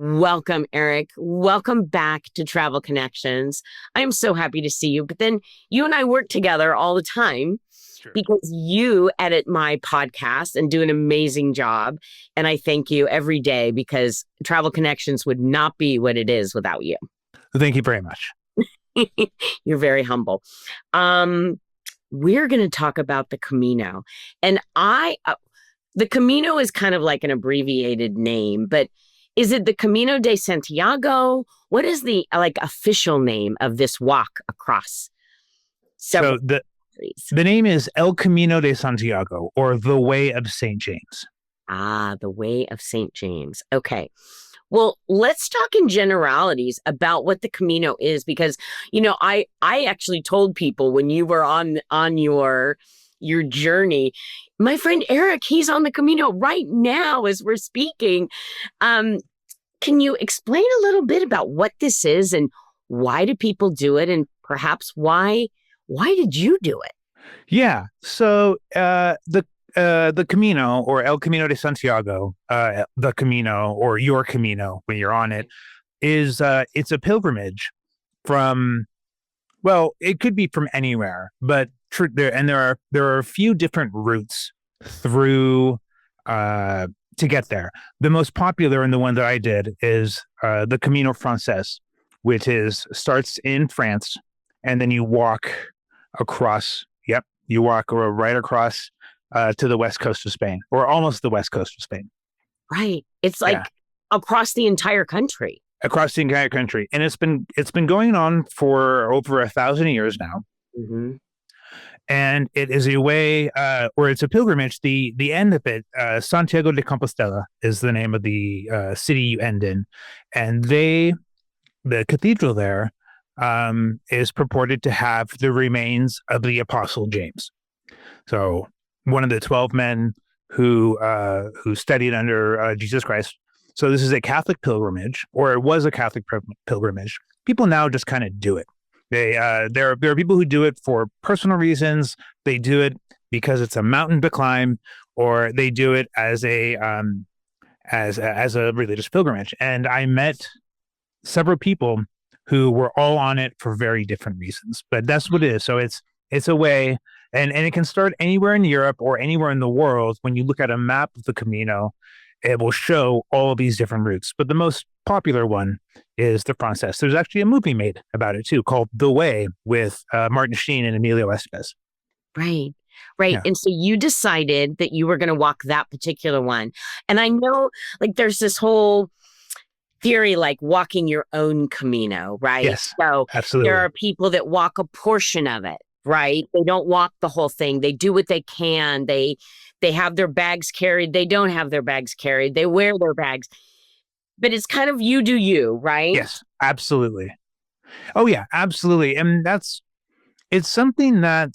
Welcome, Erik. Welcome back to Travel Connections. I'm so happy to see you. But then you and I work together all the time Sure. because you edit my podcast and do an amazing job. And I thank you every day because Travel Connections would not be what it is without you. Thank you very much. You're very humble. We're going to talk about the Camino. And the Camino is kind of like an abbreviated name, but is it the Camino de Santiago? What is the official name of this walk across several So the countries? the name is El Camino de Santiago, or the Way of St. James. The Way of St. James. Okay. Well, let's talk in generalities about what the Camino is, because, I actually told people when you were on your journey, my friend Erik, he's on the Camino right now as we're speaking. Can you explain a little bit about what this is and why do people do it, and perhaps why did you do it? Yeah. So the Camino, or El Camino de Santiago, the Camino, or your Camino when you're on it, is it's a pilgrimage from, well, it could be from anywhere, but there are a few different routes through to get there. The most popular, and the one that I did, is the Camino Francés, which starts in France, and then you walk across. Yep, you walk right across to the west coast of Spain, or almost the west coast of Spain. Right. It's like across the entire country. Across the entire country, and it's been going on for over 1,000 years now. Mm-hmm. And it is a way, or it's a pilgrimage. The end of it, Santiago de Compostela is the name of the city you end in, and the cathedral there is purported to have the remains of the Apostle James. So one of the 12 men who studied under Jesus Christ. So this is a Catholic pilgrimage, or it was a Catholic pilgrimage. People now just kind of do it. There are people who do it for personal reasons. They do it because it's a mountain to climb, or they do it as a religious pilgrimage. And I met several people who were all on it for very different reasons. But that's what it is. So it's a way, and it can start anywhere in Europe or anywhere in the world. When you look at a map of the Camino, it will show all of these different routes. But the most popular one is the Francés. There's actually a movie made about it too, called The Way, with Martin Sheen and Emilio Estevez. Right. Right. Yeah. And so you decided that you were going to walk that particular one. And I know there's this whole theory, like walking your own Camino, right? Yes, So absolutely. there are people that walk a portion of it, right? They don't walk the whole thing. They do what they can. They have their bags carried. They don't have their bags carried. They wear their bags. But it's kind of you do you, right? Yes, absolutely. Oh yeah, absolutely. And it's something that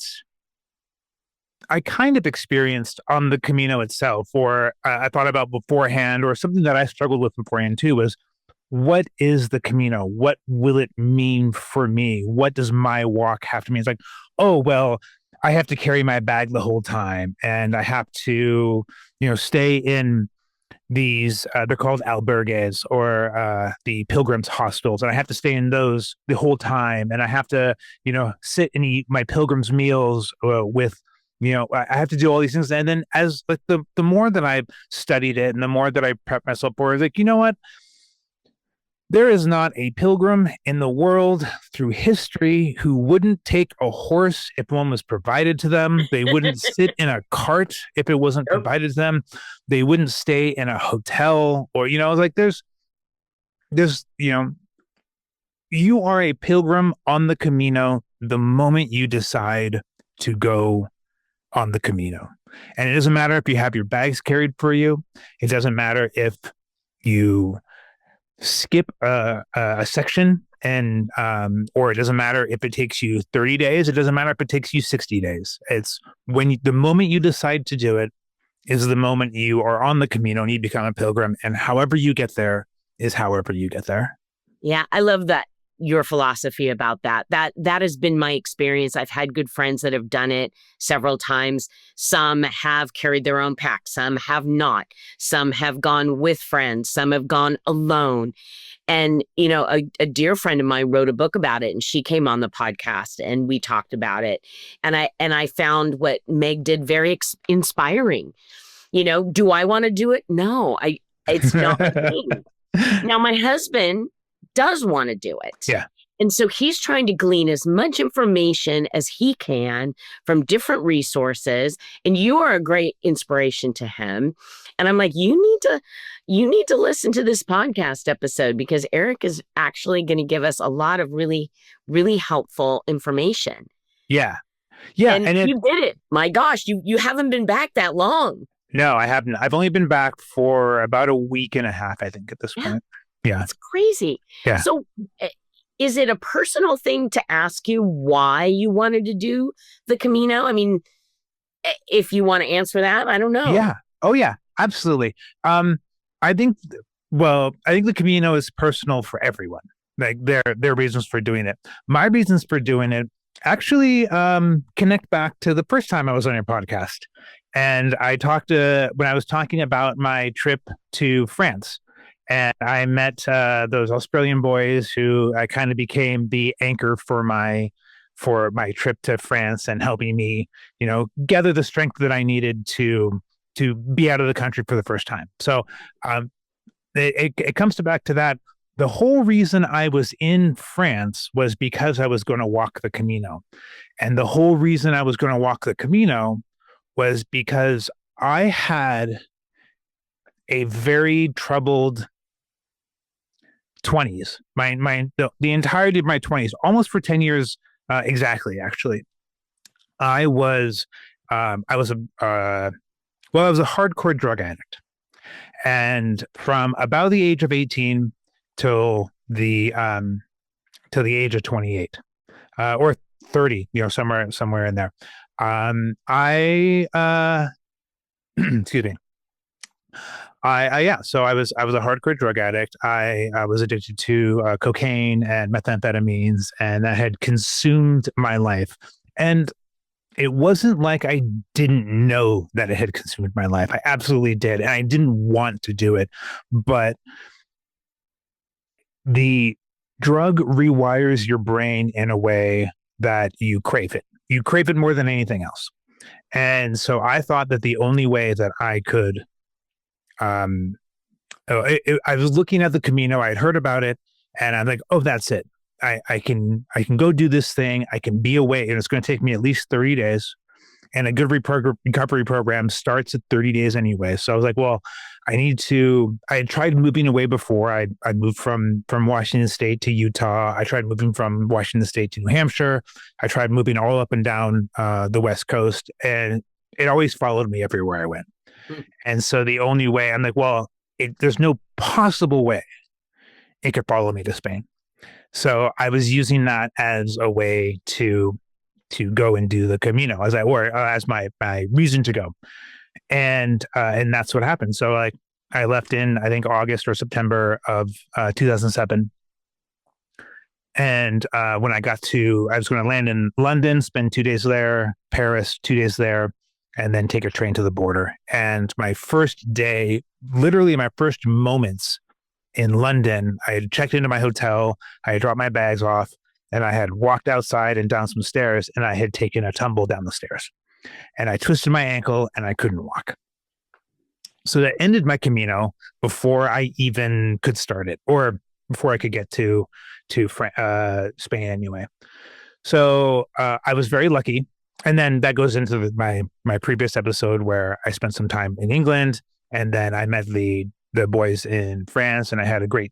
I kind of experienced on the Camino itself, or I thought about beforehand, or something that I struggled with beforehand too, was, what is the Camino? What will it mean for me? What does my walk have to mean? It's like, oh, well, I have to carry my bag the whole time, and I have to, stay in these, they're called albergues, or the pilgrims hostels, and I have to stay in those the whole time, and I have to, sit and eat my pilgrims meals with, I have to do all these things. And then as like the more that I studied it and the more that I prepped myself for, I was like, you know what? There is not a pilgrim in the world through history who wouldn't take a horse if one was provided to them. They wouldn't sit in a cart if it wasn't provided to them. They wouldn't stay in a hotel, or, like there's, you are a pilgrim on the Camino the moment you decide to go on the Camino. And it doesn't matter if you have your bags carried for you. It doesn't matter if you skip a section, and or it doesn't matter if it takes you 30 days. It doesn't matter if it takes you 60 days. It's the moment you decide to do it is the moment you are on the Camino and you become a pilgrim, and however you get there is however you get there. Yeah, I love that your philosophy about that. That has been my experience. I've had good friends that have done it several times. Some have carried their own pack, some have not. Some have gone with friends, some have gone alone. And, a dear friend of mine wrote a book about it, and she came on the podcast and we talked about it. And I found what Meg did very inspiring. Do I want to do it? No, it's not my thing. Now, my husband does want to do it. Yeah. And so he's trying to glean as much information as he can from different resources. And you are a great inspiration to him. And I'm like, you need to listen to this podcast episode, because Erik is actually going to give us a lot of really, really helpful information. Yeah. Yeah. And you did it. My gosh, you haven't been back that long. No, I haven't. I've only been back for about a week and a half, I think, at this point. Yeah. It's crazy. Yeah. So is it a personal thing to ask you why you wanted to do the Camino? I mean, if you want to answer that, I don't know. Yeah. Oh, yeah, absolutely. I think the Camino is personal for everyone. Like their reasons for doing it. My reasons for doing it actually connect back to the first time I was on your podcast. And when I was talking about my trip to France, and I met those Australian boys who I kind of became the anchor for my trip to France, and helping me, gather the strength that I needed to be out of the country for the first time. So it comes back to that. The whole reason I was in France was because I was going to walk the Camino. And the whole reason I was going to walk the Camino was because I had a very troubled 20s. The entirety of my 20s, almost for 10 years exactly, actually. I was a hardcore drug addict. And from about the age of 18 till the age of 28 or 30, somewhere in there. Excuse me. So I was a hardcore drug addict. I was addicted to cocaine and methamphetamines, and that had consumed my life. And it wasn't like I didn't know that it had consumed my life. I absolutely did. And I didn't want to do it. But the drug rewires your brain in a way that you crave it. You crave it more than anything else. And so I thought that the only way that I could, I was looking at the Camino, I had heard about it, and I'm like, oh, that's it. I can go do this thing. I can be away, and it's going to take me at least 30 days. And a good recovery program starts at 30 days anyway. So I was like, well, I had tried moving away before. I moved from Washington State to Utah. I tried moving from Washington State to New Hampshire. I tried moving all up and down the West Coast, and it always followed me everywhere I went. And so the only way, I'm like, well, there's no possible way it could follow me to Spain. So I was using that as a way to go and do the Camino, as my reason to go. And that's what happened. So I left in, I think, August or September of 2007. And when I was going to land in London, spend 2 days there, Paris, 2 days there, and then take a train to the border. And my first day, literally my first moments in London, I had checked into my hotel, I had dropped my bags off, and I had walked outside and down some stairs, and I had taken a tumble down the stairs. And I twisted my ankle, and I couldn't walk. So that ended my Camino before I even could start it, or before I could get to Spain anyway. So I was very lucky. And then that goes into my previous episode where I spent some time in England, and then I met the boys in France, and I had a great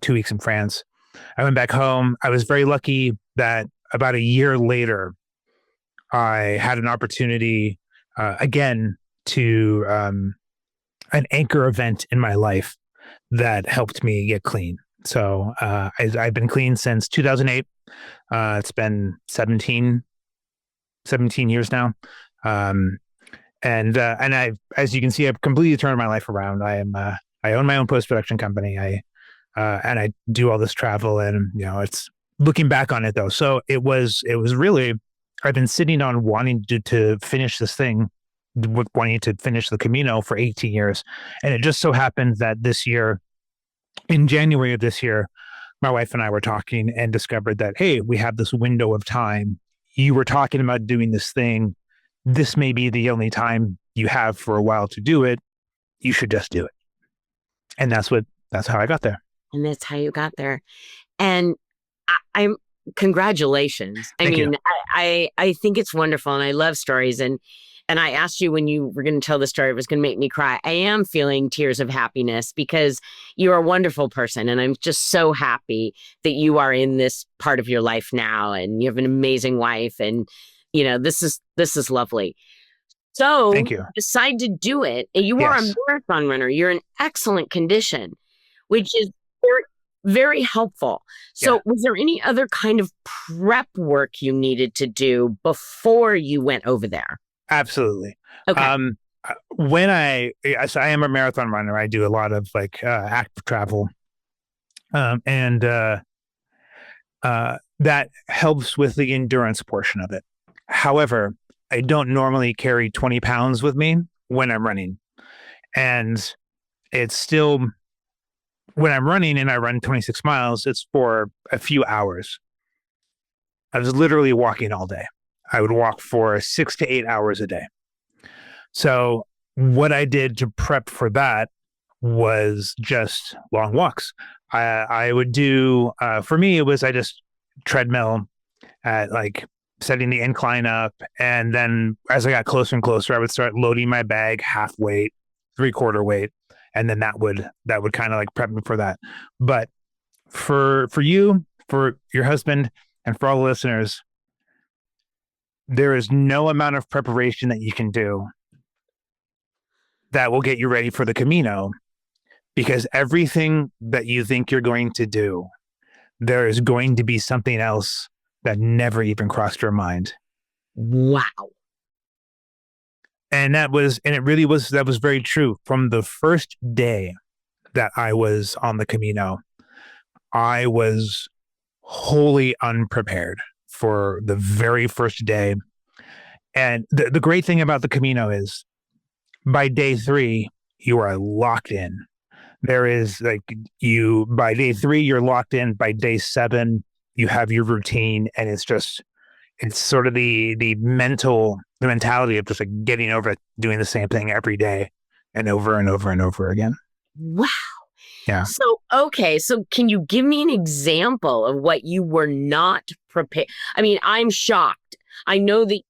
2 weeks in France. I went back home. I was very lucky that about a year later, I had an opportunity again to an anchor event in my life that helped me get clean. So I've been clean since 2008. It's been 17 years now. And I, as you can see, I've completely turned my life around. I own my own post-production company. And I do all this travel, and it's looking back on it though, so it was really, I've been sitting on wanting to finish this thing, wanting to finish the Camino for 18 years. And it just so happened that this year, in January of this year, my wife and I were talking and discovered that, hey, we have this window of time. You were talking about doing this thing. This may be the only time you have for a while to do it. You should just do it. And that's how I got there. And that's how you got there. And I'm congratulations. I Thank mean, you. I think it's wonderful, and I love stories. And I asked you when you were going to tell the story, it was going to make me cry. I am feeling tears of happiness because you're a wonderful person, and I'm just so happy that you are in this part of your life now, and you have an amazing wife, and this is lovely. So Thank you. decide to do it. And you are a Yes. marathon runner. You're in excellent condition, which is very, very helpful. So Yeah. was there any other kind of prep work you needed to do before you went over there? Absolutely. Okay. So I am a marathon runner. I do a lot of like active travel, and that helps with the endurance portion of it. However, I don't normally carry 20 pounds with me when I'm running, and it's still, when I'm running and I run 26 miles, it's for a few hours. I was literally walking all day. I would walk for 6 to 8 hours a day. So what I did to prep for that was just long walks. I would do, for me, it was, I just treadmill at like setting the incline up. And then as I got closer and closer, I would start loading my bag half weight, 3/4 weight. And then that would kind of like prep me for that. But for you, for your husband, and for all the listeners, there is no amount of preparation that you can do that will get you ready for the Camino, because everything that you think you're going to do, there is going to be something else that never even crossed your mind. Wow. And that was very true. From the first day that I was on the Camino, I was wholly unprepared for the very first day. And the great thing about the Camino is by day 3, you are locked in. There is by day 3, you're locked in. By day 7, you have your routine, and it's sort of the mentality of just like getting over it, doing the same thing every day and over and over and over again. Wow. Yeah. So, okay. So can you give me an example of what you were not prepared? I mean, I'm shocked. I know that,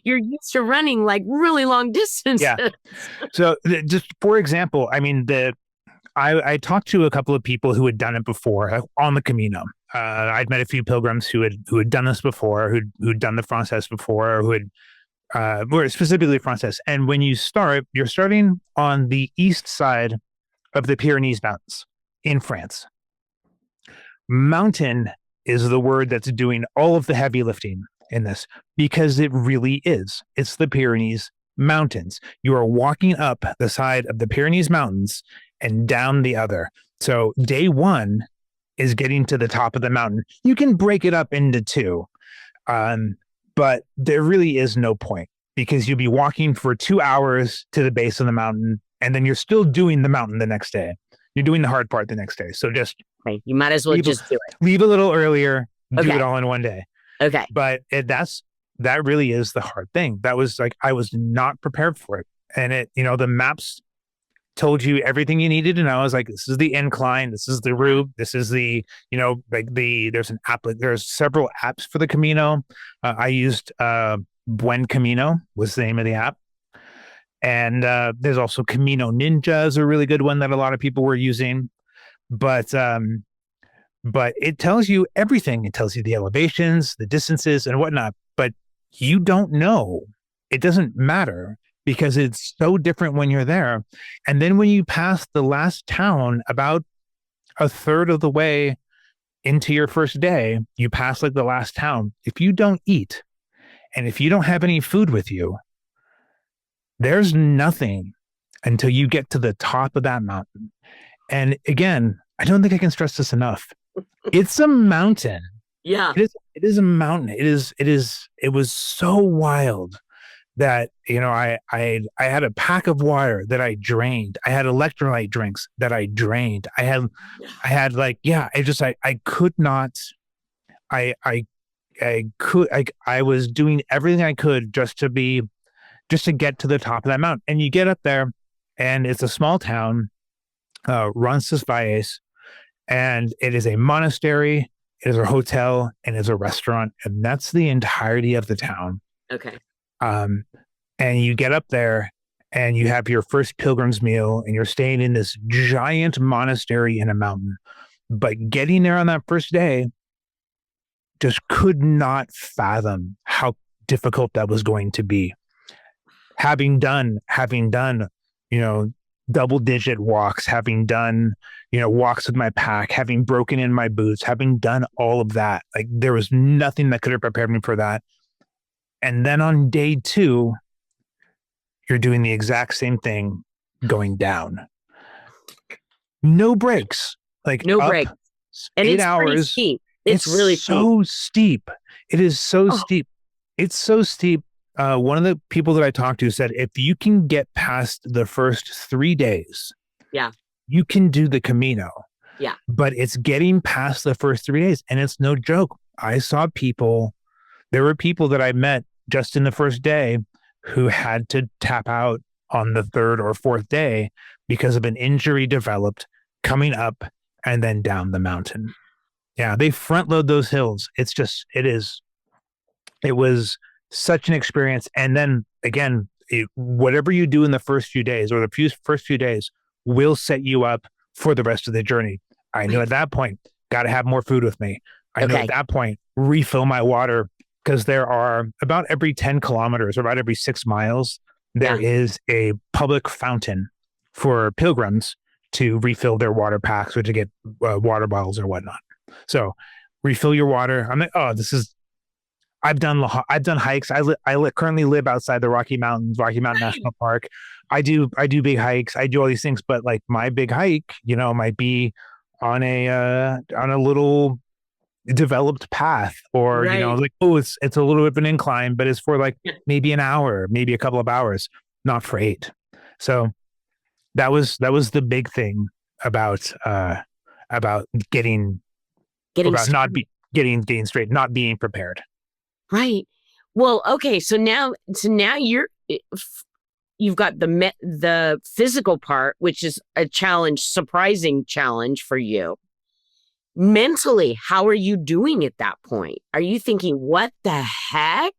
you're used to running like really long distances. Yeah. So just for example, I mean, I talked to a couple of people who had done it before on the Camino. I'd met a few pilgrims who had done this before, who'd done the Francés before, who had, or specifically Francés. And when you start, you're starting on the east side of the Pyrenees Mountains in France. Mountain is the word that's doing all of the heavy lifting in this, because it really is. It's the Pyrenees Mountains. You are walking up the side of the Pyrenees Mountains and down the other. So day 1 is getting to the top of the mountain. You can break it up into 2, but there really is no point, because you'll be walking for 2 hours to the base of the mountain, and then you're still doing the mountain the next day. You're doing the hard part the next day. So just you might as well just do it. Leave a little earlier, do Okay. it all in one day. Okay. But that really is the hard thing. That was like, I was not prepared for it. And the maps told you everything you needed to know. I was like, this is the incline, this is the route, this is there's an app, there's several apps for the Camino. I used Buen Camino was the name of the app. And there's also Camino Ninja is a really good one that a lot of people were using. But it tells you everything. It tells you the elevations, the distances, and whatnot. But you don't know. It doesn't matter, because it's so different when you're there. And then when you pass the last town, about a third of the way into your first day, you pass like the last town. If you don't eat, and if you don't have any food with you, there's nothing until you get to the top of that mountain. And again, I don't think I can stress this enough. It's a mountain. Yeah. It is a mountain. It was so wild that, I had a pack of water that I drained. I had electrolyte drinks that I drained. I had like, yeah, I could not, I was doing everything I could just to get to the top of that mountain. And you get up there and it's a small town, Roncesvalles, and it is a monastery, it is a hotel, and it's a restaurant. And that's the entirety of the town. Okay. And you get up there and you have your first pilgrim's meal and you're staying in this giant monastery in a mountain. But getting there on that first day, just could not fathom how difficult that was going to be. Having done, double digit walks, having done, walks with my pack, having broken in my boots, having done all of that, like there was nothing that could have prepared me for that. And then on day 2, you're doing the exact same thing going down. No breaks. Like no break. And 8 it's hours. Steep. It's really so steep. It is so steep. It's so steep. One of the people that I talked to said, if you can get past the first 3 days, yeah, you can do the Camino. Yeah. But it's getting past the first 3 days. And it's no joke. There were people that I met just in the first day who had to tap out on the 3rd or 4th day because of an injury developed coming up and then down the mountain. Yeah, they front load those hills. It was such an experience. And then again, whatever you do in the first few days or the first few days will set you up for the rest of the journey. I knew at that point, got to have more food with me. I knew at that point, refill my water, because there are about every 10 kilometers or about every 6 miles, there is a public fountain for pilgrims to refill their water packs or to get water bottles or whatnot. So refill your water. I'm like, I've done hikes. I currently live outside the Rocky Mountain National Park. I do big hikes. I do all these things, but like my big hike, might be on a little developed path, or like, it's a little bit of an incline, but it's for like maybe an hour, maybe a couple of hours, not for 8. So that was the big thing about getting straight, not being prepared. Right. Well, okay. So now you've got the physical part, which is a surprising challenge for you. Mentally, how are you doing at that point? Are you thinking, what the heck?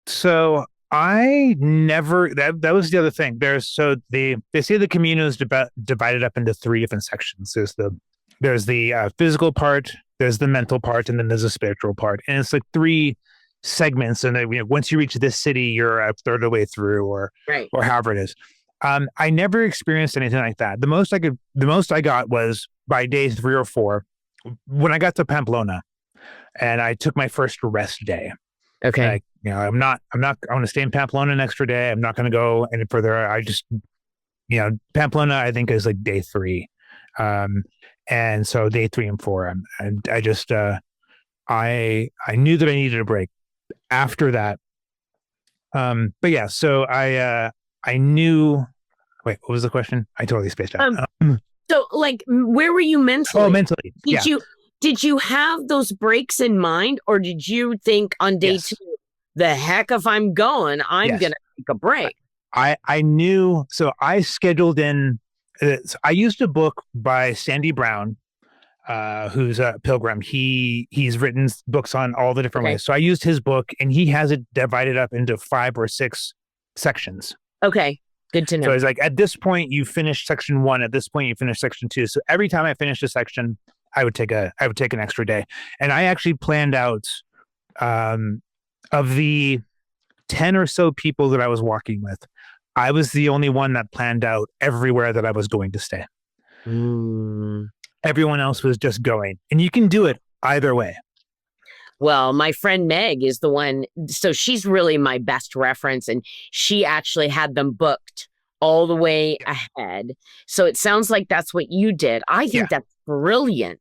So I never, that was the other thing. They say the Camino is divided up into 3 different sections. There's the physical part, there's the mental part, and then there's a spiritual part. And it's like 3 segments. And then, once you reach this city, you're a third of the way through, or however it is. I never experienced anything like that. The most I got was by day 3 or 4 when I got to Pamplona, and I took my first rest day. Okay. I want to stay in Pamplona an extra day. I'm not going to go any further. I just, Pamplona, I think, is like day 3. And so day 3 and 4, and I just, I knew that I needed a break after that. But yeah, so I knew, wait, what was the question? I totally spaced out. So like, where were you mentally? Oh, mentally. Did you have those breaks in mind, or did you think on day 2, the heck if I'm going, I'm going to take a break? I knew, so I scheduled in, I used a book by Sandy Brown, who's a pilgrim. He's written books on all the different ways. So I used his book, and he has it divided up into 5 or 6 sections. Okay. Good to know. So it's like, at this point you finish section 1, at this point you finish section 2. So every time I finished a section, I would take an extra day. And I actually planned out, of the 10 or so people that I was walking with, I was the only one that planned out everywhere that I was going to stay. Everyone else was just going, and you can do it either way. Well, my friend Meg is the one, so she's really my best reference, and she actually had them booked all the way Yeah. ahead. So it sounds like that's what you did. I Yeah. think that's brilliant.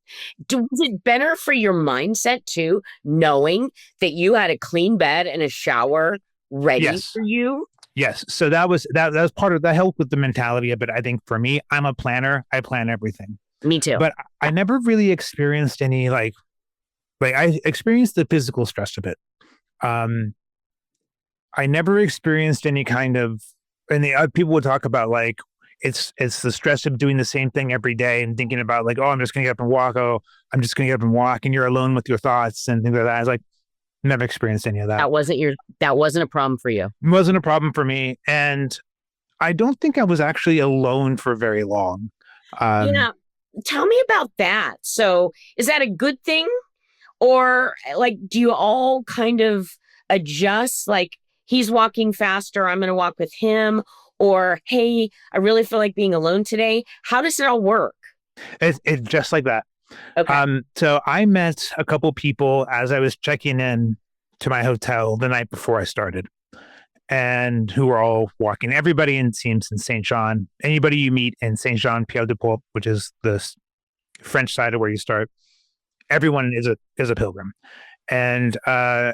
Was it better for your mindset too, knowing that you had a clean bed and a shower ready Yes. for you? Yes. So that was part of that helped with the mentality of it. I think for me, I'm a planner. I plan everything. Me too. But I never really experienced any like I experienced the physical stress of it. Um, I never experienced any kind of, and people would talk about like it's the stress of doing the same thing every day and thinking about like, oh, I'm just gonna get up and walk. Oh, I'm just gonna get up and walk, and you're alone with your thoughts and things like that. I was like, never experienced any of that. That wasn't a problem for you. It wasn't a problem for me, and I don't think I was actually alone for very long. Um, Yeah. Tell me about that. So, is that a good thing? Or like, do you all kind of adjust? Like, he's walking faster, I'm going to walk with him. Or, hey, I really feel like being alone today. How does it all work? it's just like that. Okay. So I met a couple people as I was checking in to my hotel the night before I started, and who were all walking. Everybody in seems in Saint Jean. Anybody you meet in Saint Jean Pied de Port, which is the French side of where you start, everyone is a pilgrim, and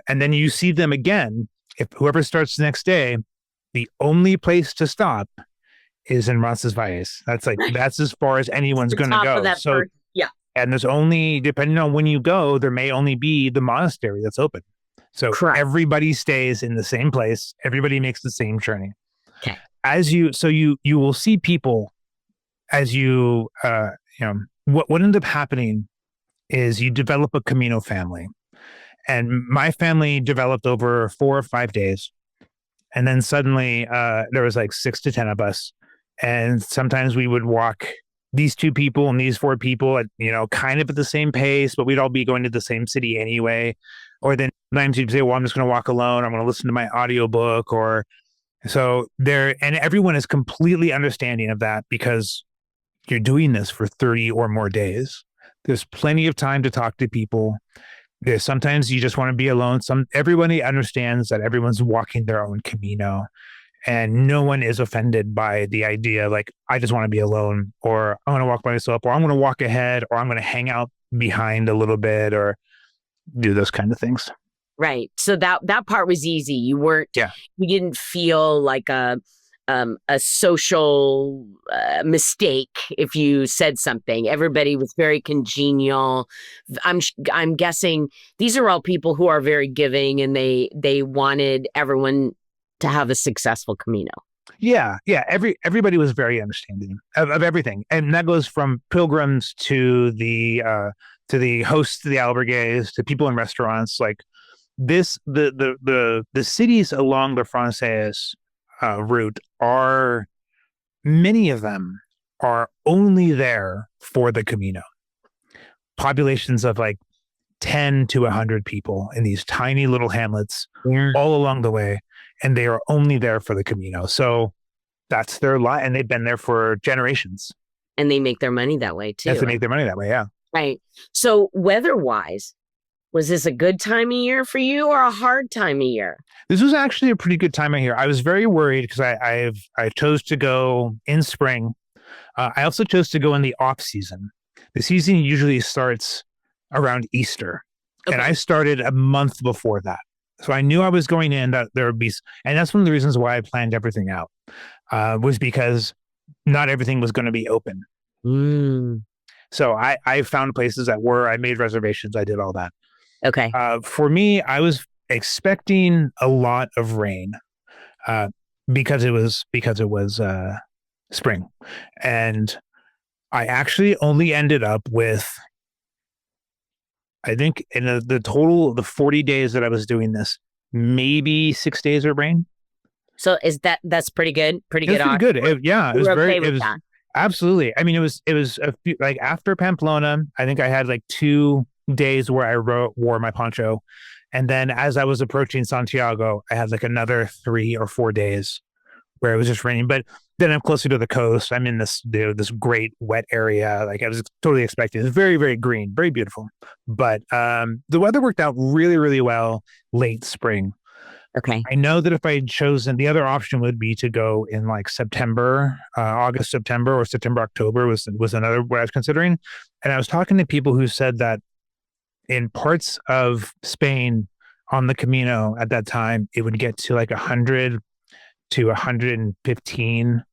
then you see them again. If whoever starts the next day, the only place to stop is in Roncesvalles. That's as far as anyone's The going to top of go. that So, first. Yeah. and there's only, depending on when you go, there may only be the monastery that's open. So Correct. everybody stays in the same place. Everybody makes the same journey. Okay. You will see people as what ended up happening is you develop a Camino family. And my family developed over 4 or 5 days. And then suddenly there was like 6 to 10 of us. And sometimes we would walk these 2 people and these 4 people at, kind of at the same pace, but we'd all be going to the same city anyway. Or then sometimes you'd say, well, I'm just going to walk alone. I'm going to listen to my audiobook or so there. And everyone is completely understanding of that because you're doing this for 30 or more days. There's plenty of time to talk to people. There's sometimes you just want to be alone. Everybody understands that everyone's walking their own Camino. And no one is offended by the idea, like, I just want to be alone, or I'm going to walk by myself, or I'm going to walk ahead, or I'm going to hang out behind a little bit, or do those kind of things. Right. So that part was easy. You didn't feel like a social mistake if you said something. Everybody was very congenial. I'm guessing these are all people who are very giving, and they wanted everyone to have a successful Camino. Yeah. Everybody was very understanding of everything, and that goes from pilgrims to the hosts, to the albergues, to people in restaurants. Like the cities along the Francés route are, many of them are only there for the Camino. Populations of like 10 to 100 people in these tiny little hamlets all along the way, and they are only there for the Camino. So that's their life, and they've been there for generations. And they make their money that way too. Yes, they make their money that way, yeah. Right. So weather-wise, was this a good time of year for you or a hard time of year? This was actually a pretty good time of year. I was very worried because I chose to go in spring. I also chose to go in the off season. The season usually starts around Easter, Okay. and I started a month before that. So I knew I was going in that there would be, and that's one of the reasons why I planned everything out, was because not everything was going to be open. So I found places that were, I made reservations. I did all that. Okay. For me, I was expecting a lot of rain because it was spring, and I actually only ended up with, I think in the total of the 40 days that I was doing this, maybe 6 days of rain. So that's pretty good? Pretty good. Pretty good. It was okay very, that. Absolutely. I mean, it was a few, like after Pamplona, I think I had like 2 days where I wore my poncho. And then as I was approaching Santiago, I had like another 3 or 4 days where it was just raining. But then I'm closer to the coast. I'm in this great wet area. Like I was totally expecting. It's very, very green, very beautiful. But the weather worked out really, really well late spring. Okay. I know that if I had chosen, the other option would be to go in like September, August, September, or September, October was another what I was considering. And I was talking to people who said that in parts of Spain on the Camino at that time, it would get to like 100 to 115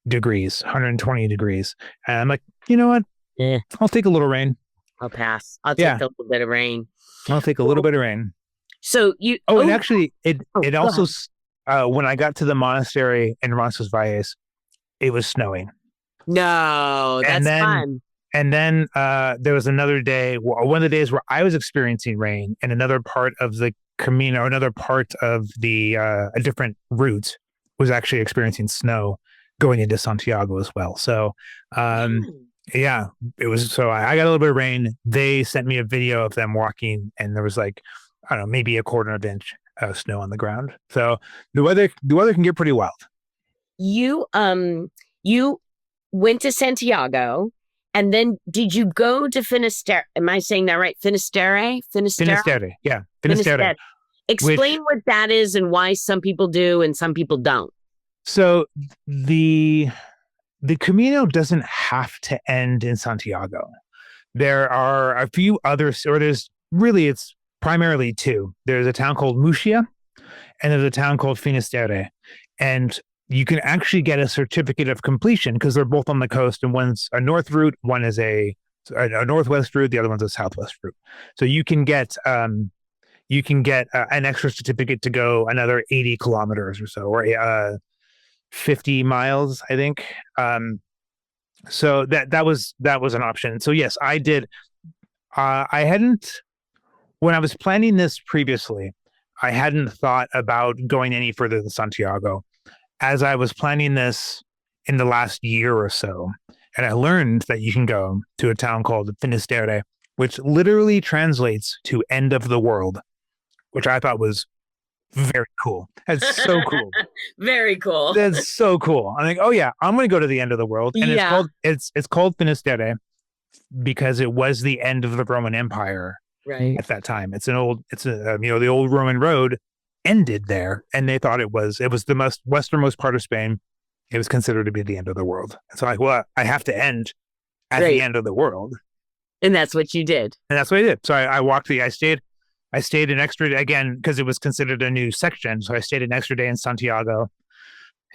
degrees, 120 degrees. And I'm like, you know what? Yeah, I'll take a little rain. I'll pass. I'll take Yeah, the little bit of rain. I'll take a little bit of rain. So you, Oh, and actually, it go also ahead. when I got to the monastery in Roncesvalles, it was snowing, No, and that's then fun. there was another day, one of the days where I was experiencing rain, and another part of the Camino, another part of the a different route was actually experiencing snow going into Santiago as well. So, Mm. yeah, it was. So I got a little bit of rain. They sent me a video of them walking, and there was like, I don't know, maybe a quarter of an inch of snow on the ground. So the weather can get pretty wild. You went to Santiago, and then did you go to Finisterre? Am I saying that right? Finisterre? Finisterre, yeah, Finisterre. Finisterre. Explain Which what that is and why some people do and some people don't. so the Camino doesn't have to end in Santiago. There are a few others, or it's primarily two. There's a town called Muxia, and there's a town called Finisterre. And you can actually get a certificate of completion because they're both on the coast, and one's a north route, one is a northwest route, the other one's a southwest route. So you can get an extra certificate to go another 80 kilometers or so, or 50 miles, I think. So that was an option. So yes, I did. I hadn't, when I was planning this previously, I hadn't thought about going any further than Santiago. As I was planning this in the last year or so, and I learned that you can go to a town called Finisterre, which literally translates to end of the world, which I thought was very cool. That's so cool. Very cool. That's so cool. I'm like, oh yeah, I'm going to go to the end of the world, and Yeah. it's called Finisterre because it was the end of the Roman Empire Right. at that time. It's the old Roman road ended there, and they thought it was the most westernmost part of Spain. It was considered to be the end of the world. And so well, I have to end at the Right. end of the world, And that's what you did. and that's what I did. So I stayed an extra again because it was considered a new section. So I stayed an extra day in Santiago,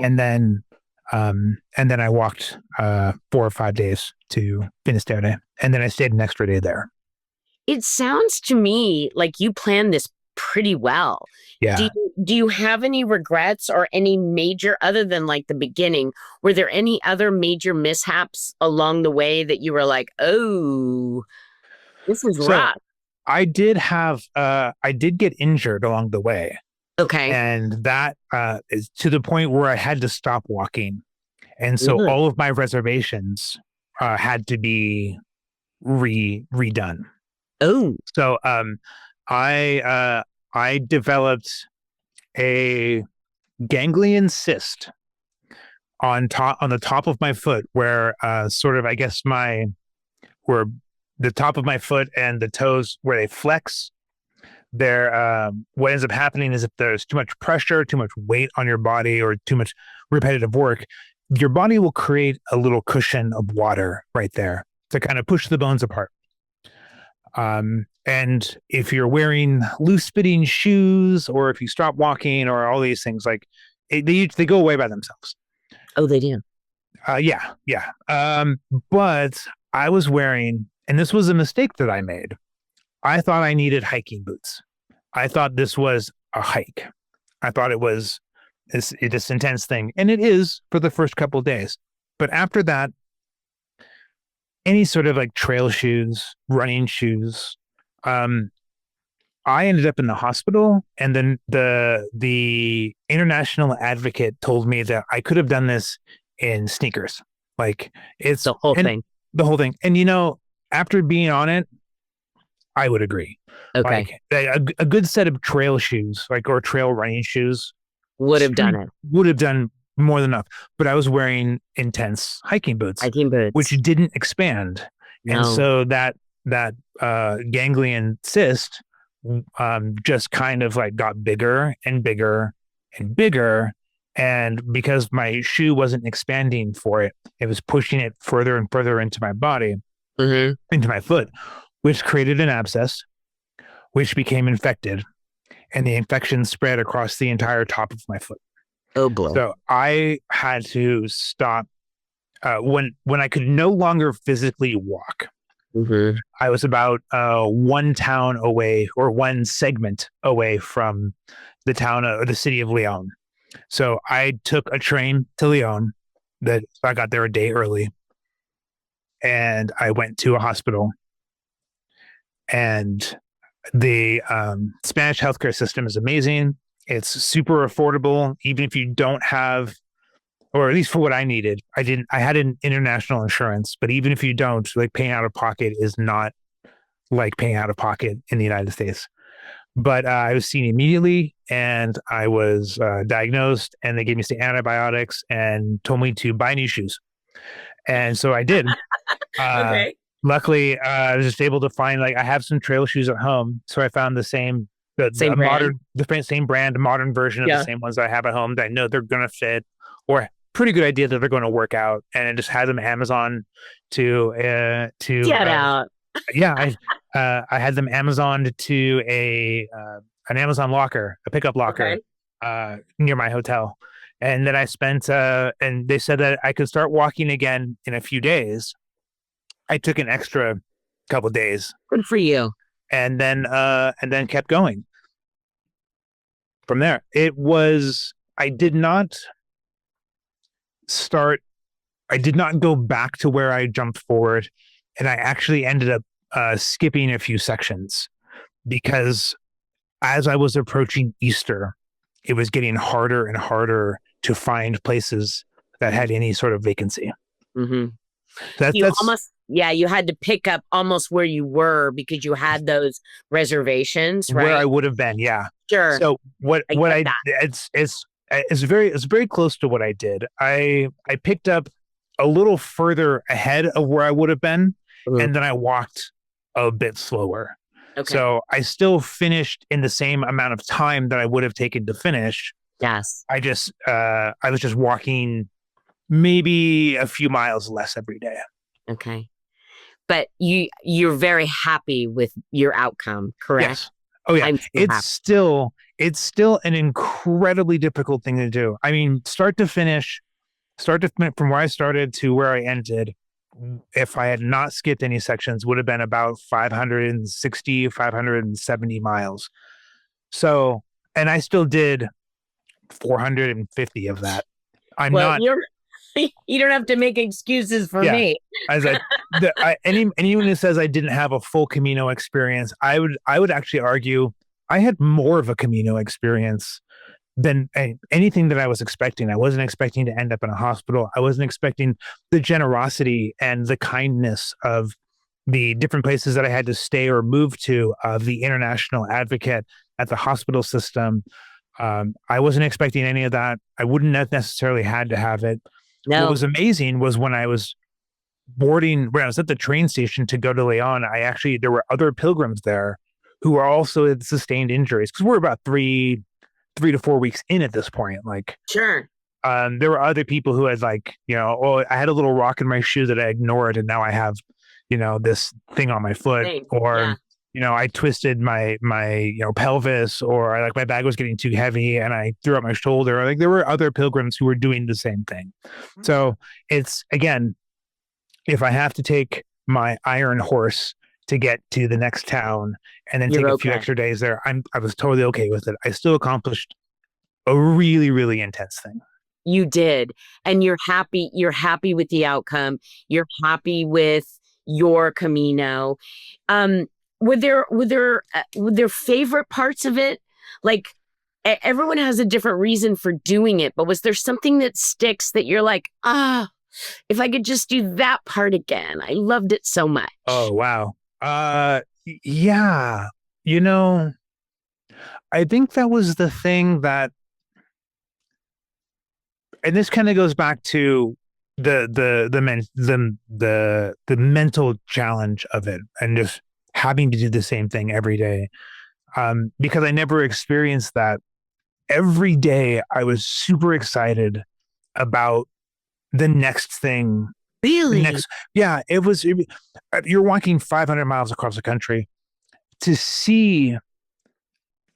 and then I walked 4 or 5 days to Finisterre, and then I stayed an extra day there. It sounds to me like you planned this pretty well. Yeah. Do you have any regrets or any major, other than like the beginning, were there any other major mishaps along the way that you were like, oh, this is So rough? I did get injured along the way, Okay. and that is to the point where I had to stop walking, and so Ugh. all of my reservations had to be redone. Oh, So I developed a ganglion cyst on the top of my foot, where sort of, I guess, where the top of my foot and the toes where they flex. What ends up happening is if there's too much pressure, too much weight on your body, or too much repetitive work, your body will create a little cushion of water right there to kind of push the bones apart. And if you're wearing loose fitting shoes, or if you stop walking, or all these things, like they go away by themselves. oh, they do. Yeah. But I was wearing, and this was a mistake that I made. I thought I needed hiking boots. I thought this was a hike. I thought it was this intense thing, and it is for the first couple of days. But after that, any sort of like trail shoes, running shoes, I ended up in the hospital, and then the international advocate told me that I could have done this in sneakers. Like it's The whole thing. the whole thing. And after being on it, I would agree. Okay. Like a good set of trail shoes, or trail running shoes, Would have done it. would have done more than enough. But I was wearing intense hiking boots, Hiking boots. which didn't expand, and No. so that ganglion cyst just kind of like got bigger and bigger and bigger. And because my shoe wasn't expanding for it, it was pushing it further and further into my body, into my foot, which created an abscess, which became infected. And the infection spread across the entire top of my foot. Oh, boy. So I had to stop when I could no longer physically walk. I was about one town away, or one segment away from the town or the city of Lyon. So I took a train to Lyon. That I got there a day early, and I went to a hospital. And the Spanish healthcare system is amazing. It's super affordable, even if you don't have, or at least for what I needed. I had an international insurance, but even if you don't, like, paying out of pocket is not like paying out of pocket in the United States. But I was seen immediately, and I was diagnosed, and they gave me some antibiotics and told me to buy new shoes. And so I did. Okay. Luckily, I was just able to find, like, I have some trail shoes at home. So I found the same brand, modern version of the same ones I have at home that I know they're going to fit, or pretty good idea that they're going to work out. And I just had them Amazon to get out. Yeah. I had them Amazoned to an Amazon locker, a pickup locker, near my hotel. And then I spent, and they said that I could start walking again in a few days. I took an extra couple days. Good for you. And then kept going from there. I did not go back to where I jumped forward. And I actually ended up skipping a few sections, because as I was approaching Easter, it was getting harder and harder to find places that had any sort of vacancy. You had to pick up almost where you were, because you had those reservations, right? Where I would have been, yeah. Sure. So it's very close to what I did. I picked up a little further ahead of where I would have been, and then I walked a bit slower. Okay. So I still finished in the same amount of time that I would have taken to finish. Yes. I was just walking maybe a few miles less every day. Okay. But you're very happy with your outcome, correct? Yes. Oh yeah. It's still an incredibly difficult thing to do. I mean, start to finish from where I started to where I ended, if I had not skipped any sections, would have been about 560, 570 miles. So, and I still did 450 of that. You don't have to make excuses for me. Anyone who says I didn't have a full Camino experience, I would actually argue I had more of a Camino experience than anything that I was expecting. I wasn't expecting to end up in a hospital. I wasn't expecting the generosity and the kindness of the different places that I had to stay or move to, of the international advocate at the hospital system. I wasn't expecting any of that. I wouldn't have necessarily had to have it. No. What was amazing was when I was when I was at the train station to go to Leon, there were other pilgrims there who also had sustained injuries, because we're about 3 to 4 weeks in at this point. Like, sure. There were other people who had, like, I had a little rock in my shoe that I ignored, and now I have, this thing on my foot, I twisted my pelvis, or my bag was getting too heavy and I threw out my shoulder. Like, there were other pilgrims who were doing the same thing. So it's, again, if I have to take my iron horse to get to the next town and then take a few extra days there, I was totally okay with it. I still accomplished a really, really intense thing. You did. And you're happy with the outcome. You're happy with your Camino. Were there favorite parts of it? Like, everyone has a different reason for doing it, but was there something that sticks that you're like, if I could just do that part again? I loved it so much. Oh, wow. Yeah. I think that was the thing that, and this kind of goes back to the mental challenge of it, and just having to do the same thing every day. because I never experienced that. Every day I was super excited about the next thing. The Really? next, yeah, you're walking 500 miles across the country to see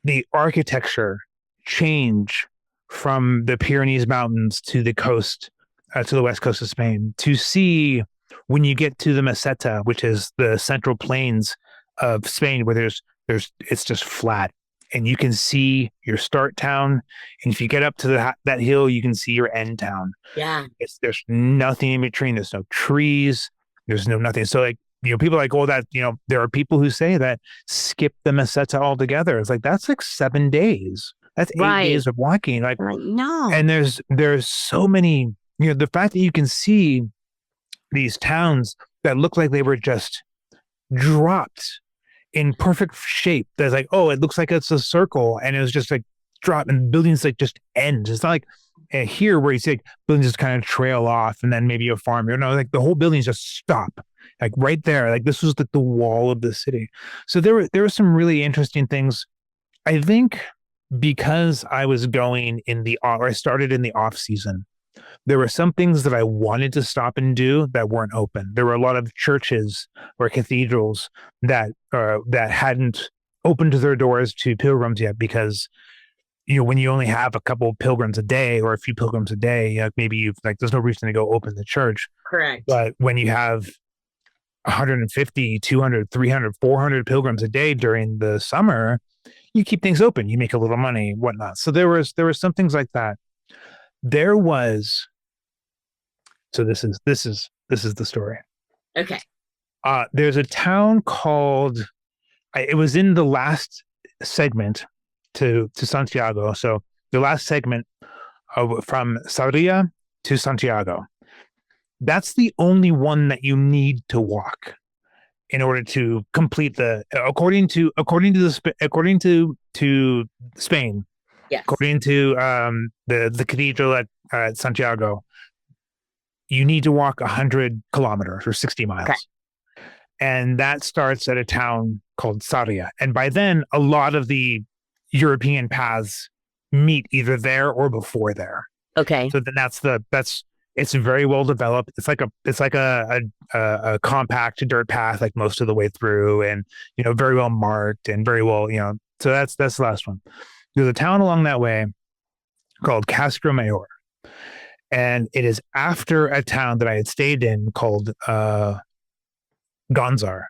the architecture change from the Pyrenees Mountains to the coast, to the west coast of Spain, to see when you get to the Meseta, which is the central plains of Spain, where it's just flat, and you can see your start town, and if you get up to that hill, you can see your end town. Yeah. There's nothing in between. There's no trees. There's no nothing. So like, people are like, oh, that, there are people who say that skip the Meseta altogether. It's like, that's like 7 days. That's 8 days Right. of walking. Like, Like, no. and there's so many, the fact that you can see these towns that look like they were just dropped in perfect shape. There's like, oh, it looks like it's a circle, and it was just like drop, and buildings like just end. It's not like here where you see like buildings just kind of trail off, and then maybe a farm. Like the whole buildings just stop, like right there. Like this was like the wall of the city. So there were some really interesting things. I think because I was going or I started in the off season, there were some things that I wanted to stop and do that weren't open. There were a lot of churches or cathedrals that hadn't opened their doors to pilgrims yet, because when you only have a couple of pilgrims a day or a few pilgrims a day, maybe you've like there's no reason to go open the church. Correct. But when you have 150, 200, 300, 400 pilgrims a day during the summer, you keep things open. You make a little money, whatnot. So there was some things like that. There was. So this is the story. Okay. There's a town called. It was in the last segment to Santiago. So the last segment from Sarria to Santiago. That's the only one that you need to walk in order to complete according to Spain. Yes. According to the cathedral at Santiago, you need to walk 100 kilometers or 60 miles. Okay. And that starts at a town called Sarria. And by then, a lot of the European paths meet either there or before there. Okay. So then it's very well developed. It's like a compact dirt path, like most of the way through, and very well marked and very well, so that's the last one. There's a town along that way called Castro Mayor. And it is after a town that I had stayed in called Gonzar.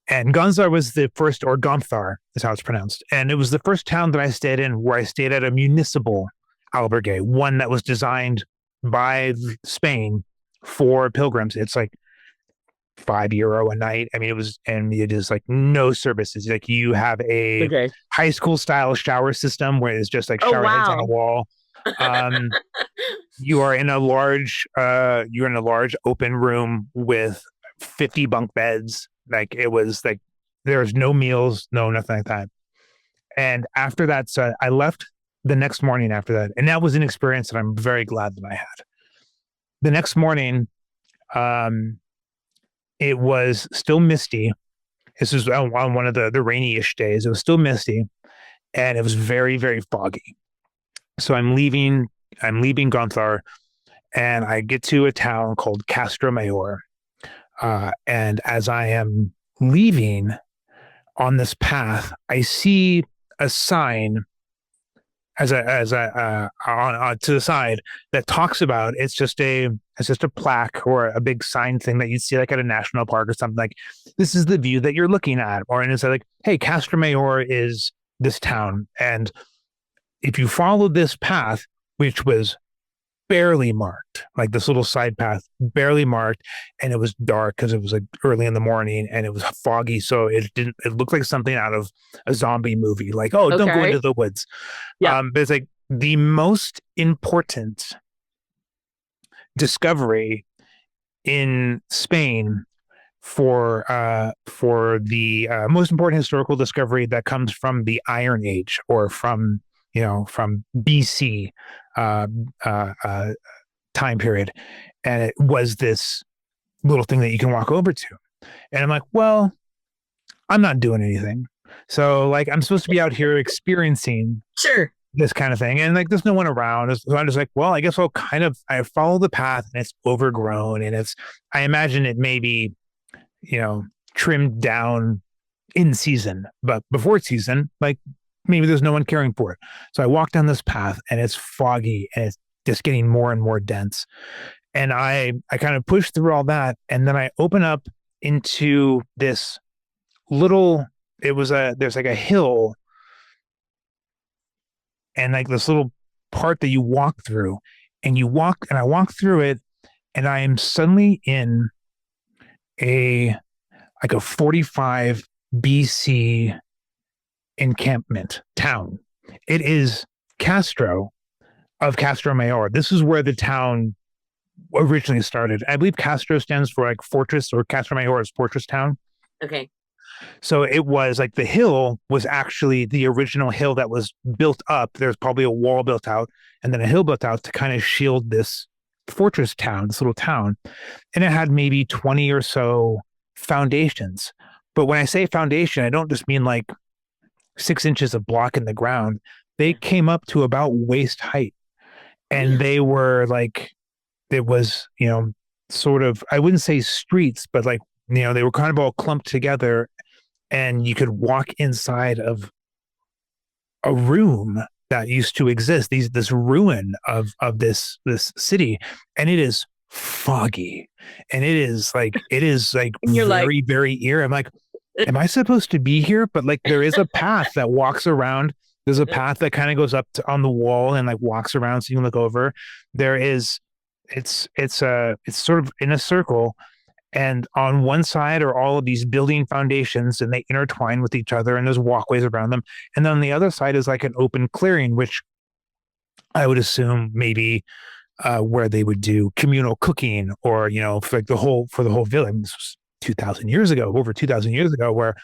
And Gonzar was the first, or Gonthar is how it's pronounced. And it was the first town that I stayed in where I stayed at a municipal albergue, one that was designed by Spain for pilgrims. It's like €5 a night. I mean, it is like no services. Like you have a high school style shower system where it's just like shower heads on a wall. You are in a large open room with 50 bunk beds. Like it was like there's no meals, no nothing like that. And after that, so I left the next morning after that, and that was an experience that I'm very glad that I had. The next morning, it was still misty. This was on one of the rainy-ish days. It was still misty, and it was very, very foggy. So I'm leaving Gonthar, and I get to a town called Castro Mayor. And as I am leaving on this path, I see a sign to the side that talks about it's just a plaque or a big sign thing that you'd see like at a national park or something, like this is the view that you're looking at, or and it's like, hey, Castro Mayor is this town, and if you follow this path, which was barely marked, like this little side path, barely marked, and it was dark because it was like early in the morning and it was foggy, so it looked like something out of a zombie movie, like, oh, don't go into the woods. But it's like the most important discovery in Spain for the most important historical discovery that comes from the Iron Age, or from BC time period. And it was this little thing that you can walk over to. And I'm like, well, I'm not doing anything. So like I'm supposed to be out here experiencing Sure. this kind of thing. And like there's no one around. So I'm just like, well, I guess I follow the path and it's overgrown and I imagine it may be, trimmed down in season, but before season, like maybe there's no one caring for it. So I walk down this path and it's foggy and it's just getting more and more dense. And I kind of push through all that. And then I open up into this little, there's like a hill and like this little part that you walk through and I walk through it and I am suddenly in like a 45 BC encampment town. It is Castro of Castro Mayor. This is where the town originally started. I believe Castro stands for like fortress, or Castro Mayor is fortress town. Okay. So it was like the hill was actually the original hill that was built up. There's probably a wall built out and then a hill built out to kind of shield this fortress town, this little town. And it had maybe 20 or so foundations. But when I say foundation, I don't just mean like 6 inches of block in the ground. They came up to about waist height. And they were like, it was, sort of, I wouldn't say streets, but like, they were kind of all clumped together and you could walk inside of a room that used to exist, this ruin of this city. And it is foggy and it is like very, very eerie. I'm like, am I supposed to be here? But like, there is a path that walks around. There's a path that kind of goes up on the wall and like walks around so you can look over. It's sort of in a circle. And on one side are all of these building foundations and they intertwine with each other and there's walkways around them. And then on the other side is like an open clearing, which I would assume maybe where they would do communal cooking or, for the whole village. This was 2,000 years ago, over 2,000 years ago, where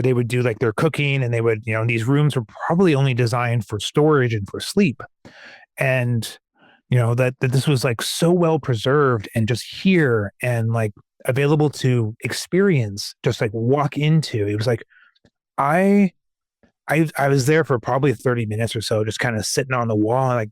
they would do like their cooking and they would, these rooms were probably only designed for storage and for sleep. And, that this was like so well preserved and just here and like available to experience, just like walk into. It was like, I was there for probably 30 minutes or so, just kind of sitting on the wall. Like,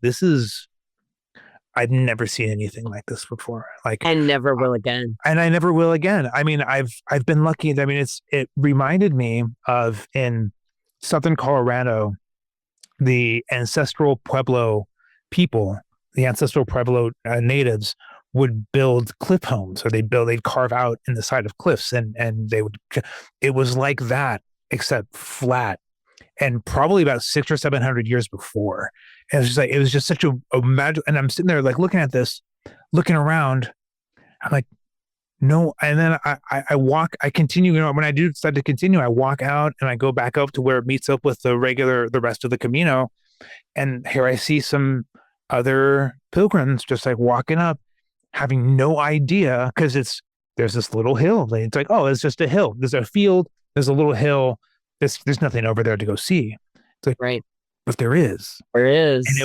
I've never seen anything like this before. Like, and never will again. And I never will again. I mean, I've been lucky. I mean, it reminded me of in southern Colorado, the ancestral Pueblo people, the ancestral Pueblo natives would build cliff homes, or they'd carve out in the side of cliffs, and it was like that, except flat, and probably about 600 or 700 years before. And it was just such a magic. And I'm sitting there like looking at this, looking around. I'm like, no. And then I continue, when I do decide to continue, I walk out and I go back up to where it meets up with the rest of the Camino. And here I see some other pilgrims just like walking up, having no idea, because there's this little hill. It's like, oh, it's just a hill. There's a field. There's a little hill. There's nothing over there to go see. It's like, right. But there is. There is. And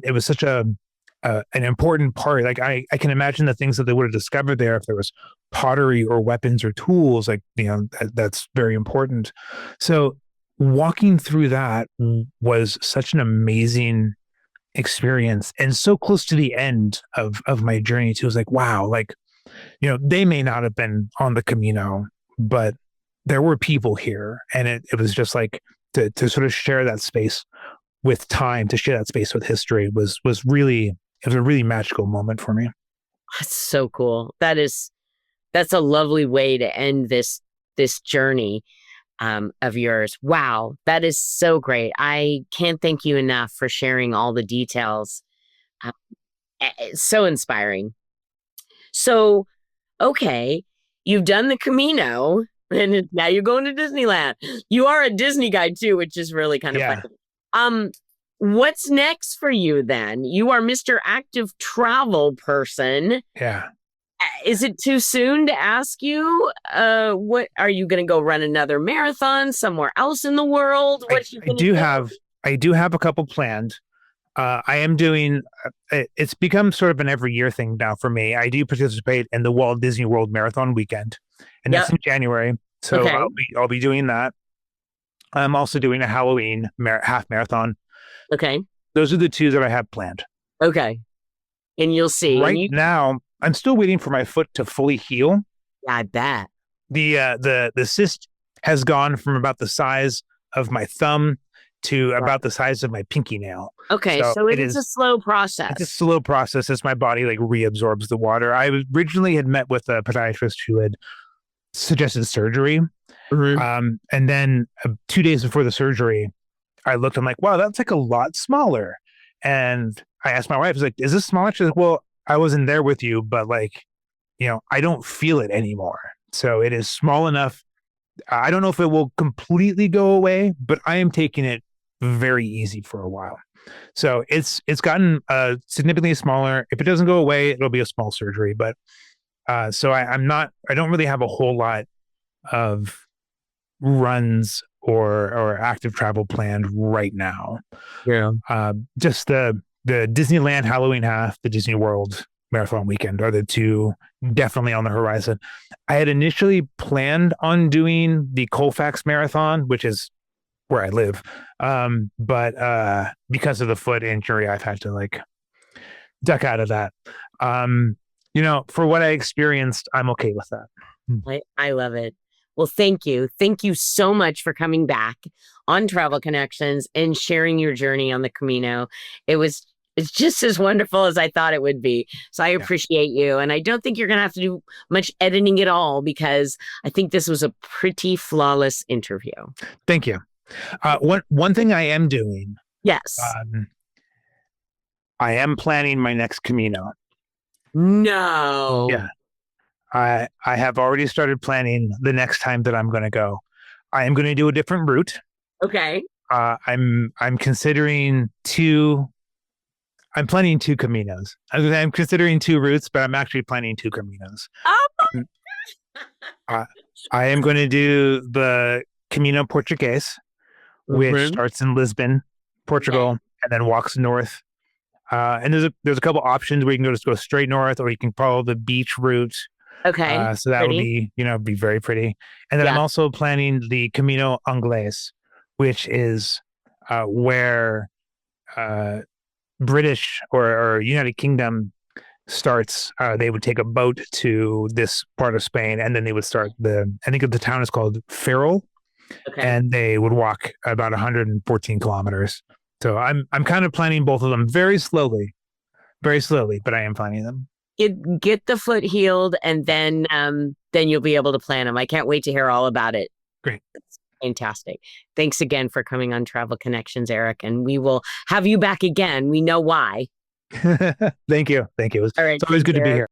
it was such an important part. Like I can imagine the things that they would have discovered there if there was pottery or weapons or tools. Like, that's very important. So walking through that was such an amazing experience, and so close to the end of my journey too. It was like, wow, like, they may not have been on the Camino, but there were people here, and it was just like to sort of share that space with time, to share that space with history was a really magical moment for me. That's so cool. That's a lovely way to end this journey of yours. Wow, that is so great. I can't thank you enough for sharing all the details. It's so inspiring. So, okay, you've done the Camino, and now you're going to Disneyland. You are a Disney guy too, which is really kind of funny. What's next for you then? You are Mr. Active Travel person. Yeah. Is it too soon to ask you? What are you going to go run another marathon somewhere else in the world? I do have a couple planned. I am doing. It's become sort of an every year thing now for me. I do participate in the Walt Disney World Marathon weekend, and that's in January. So okay. I'll be doing that. I'm also doing a Halloween half marathon. Okay. Those are the two that I have planned. Okay. And you'll see. And Right you, now, I'm still waiting for my foot to fully heal. yeah, I bet. The cyst has gone from about the size of my thumb to Right. about the size of my pinky nail. Okay. So So it it is a is slow it's a process. slow process as my body like reabsorbs the water. I originally had met with a podiatrist who had suggested surgery. Mhm. And then 2 days before the surgery, I looked, I'm like, wow, that's like a lot smaller. And I asked my wife, I was like, is this smaller? She's like, well, I wasn't there with you, but like, I don't feel it anymore. So it is small enough. I don't know if it will completely go away, but I am taking it very easy for a while. So it's gotten significantly smaller. If it doesn't go away, it'll be a small surgery. But so I don't really have a whole lot of runs or active travel planned right now. Yeah. Just the Disneyland Halloween half, the Disney World marathon weekend are the two definitely on the horizon. I had initially planned on doing the Colfax Marathon, which is where I live. But because of the foot injury, I've had to like duck out of that. For what I experienced, I'm okay with that. I love it. Well, thank you. Thank you so much for coming back on Travel Connections and sharing your journey on the Camino. It's just as wonderful as I thought it would be. So I Yeah. appreciate you. And I don't think you're going to have to do much editing at all because I think this was a pretty flawless interview. Thank you. One thing I am doing, Yes. I am planning my next Camino. No. Yeah. I have already started planning the next time that I'm going to go. I am going to do a different route. Okay. I'm considering two. I'm planning two Caminos. I'm considering two routes, but I'm actually planning two Caminos. Oh, I am going to do the Camino Portuguese, which starts in Lisbon, Portugal, and then walks north. And there's a couple options where you can just go straight north, or you can follow the beach route. okay. So that would be very pretty. And then I'm also planning the Camino Anglais, which is where British or United Kingdom starts. They would take a boat to this part of Spain, and then they would start I think the town is called Ferrol, and they would walk about 114 kilometers. So I'm kind of planning both of them very slowly, but I am planning them. Get the foot healed, and then you'll be able to plan them. I can't wait to hear all about it. Great. Fantastic. Thanks again for coming on Travel Connections, Erik, and we will have you back again. We know why. Thank you. All right, it's always good to be here.